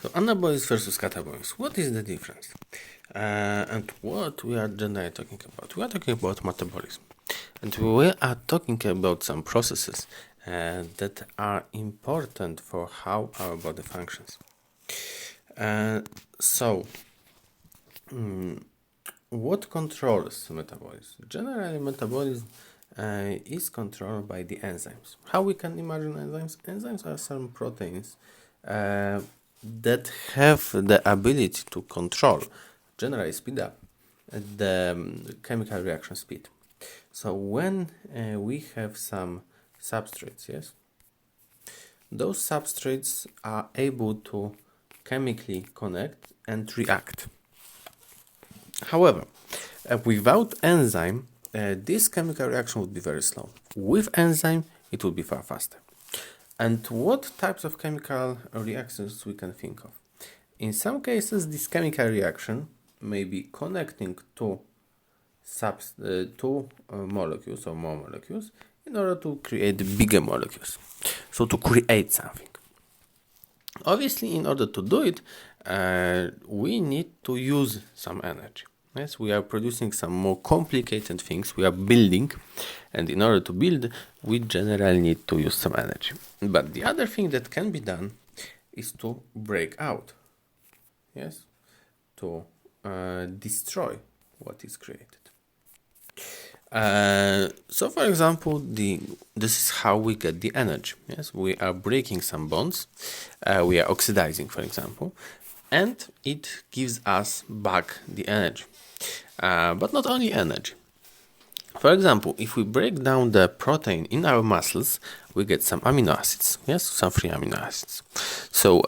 So anabolism versus catabolism. What is the difference? And what we are generally talking about? We are talking about metabolism. And we are talking about some processes that are important for how our body functions. What controls metabolism? Generally, metabolism is controlled by the enzymes. How we can imagine enzymes? Enzymes are some proteins that have the ability to control, generally speed up, the chemical reaction speed. So when we have some substrates, yes, those substrates are able to chemically connect and react. However, without enzyme, this chemical reaction would be very slow. With enzyme, it would be far faster. And what types of chemical reactions we can think of? In some cases, this chemical reaction may be connecting two molecules or more molecules in order to create bigger molecules. So to create something. Obviously, in order to do it, we need to use some energy. Yes, we are producing some more complicated things. We are building, and in order to build, we generally need to use some energy. But the other thing that can be done is to break out. Yes, to destroy what is created. So, for example, this is how we get the energy. Yes, we are breaking some bonds. We are oxidizing, for example, and it gives us back the energy. But not only energy. For example, if we break down the protein in our muscles, we get some amino acids. Yes, some free amino acids. So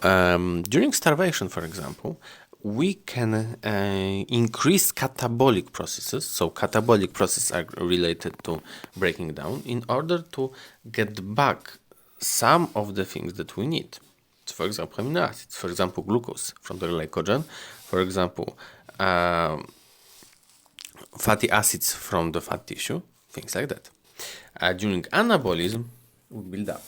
during starvation, for example, we can increase catabolic processes. So catabolic processes are related to breaking down in order to get back some of the things that we need. So for example, amino acids. For example, glucose from the glycogen. For example, fatty acids from the fat tissue, things like that. During anabolism, we build up.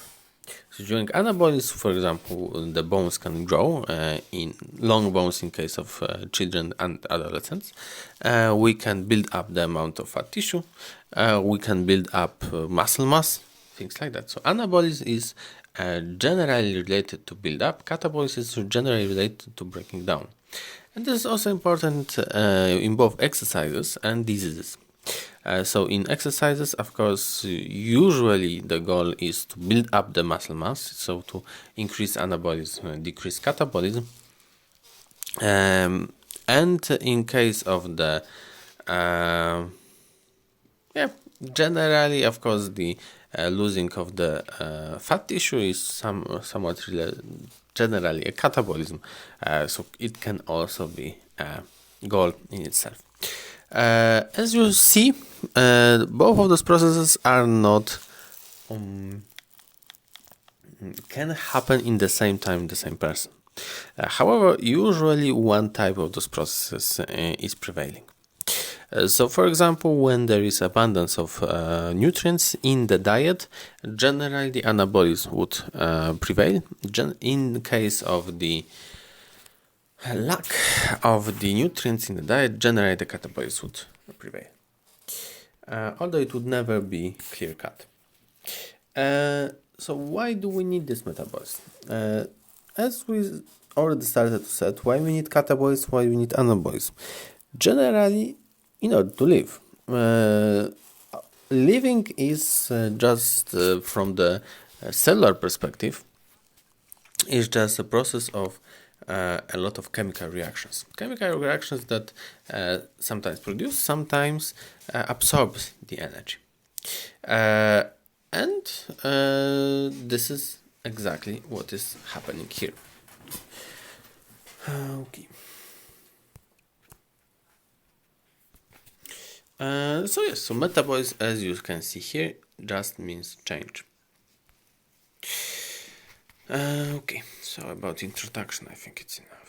So during anabolism, for example, the bones can grow in long bones in case of children and adolescents. We can build up the amount of fat tissue. We can build up muscle mass, things like that. So anabolism is generally related to build up. Catabolism is generally related to breaking down. And this is also important in both exercises and diseases. So in exercises, of course, usually the goal is to build up the muscle mass, so to increase anabolism, decrease catabolism. And in case of the, generally, of course, the losing of the fat tissue is somewhat generally a catabolism, so it can also be a goal in itself. As you see, both of those processes are not can happen in the same time, the same person. However, usually one type of those processes is prevailing. So, for example, when there is abundance of nutrients in the diet, generally the anabolism would prevail. In case of the lack of the nutrients in the diet, generally the catabolism would prevail. Although it would never be clear-cut. So why do we need this metabolism? As we already started to say, why we need catabolism, why we need anabolism? Generally, in order to live. Living is just from the cellular perspective, is just a process of a lot of chemical reactions. Chemical reactions that sometimes produce, sometimes absorb the energy. And this is exactly what is happening here. Okay. So metabolism, as you can see here, just means change. Okay, so about introduction, I think it's enough.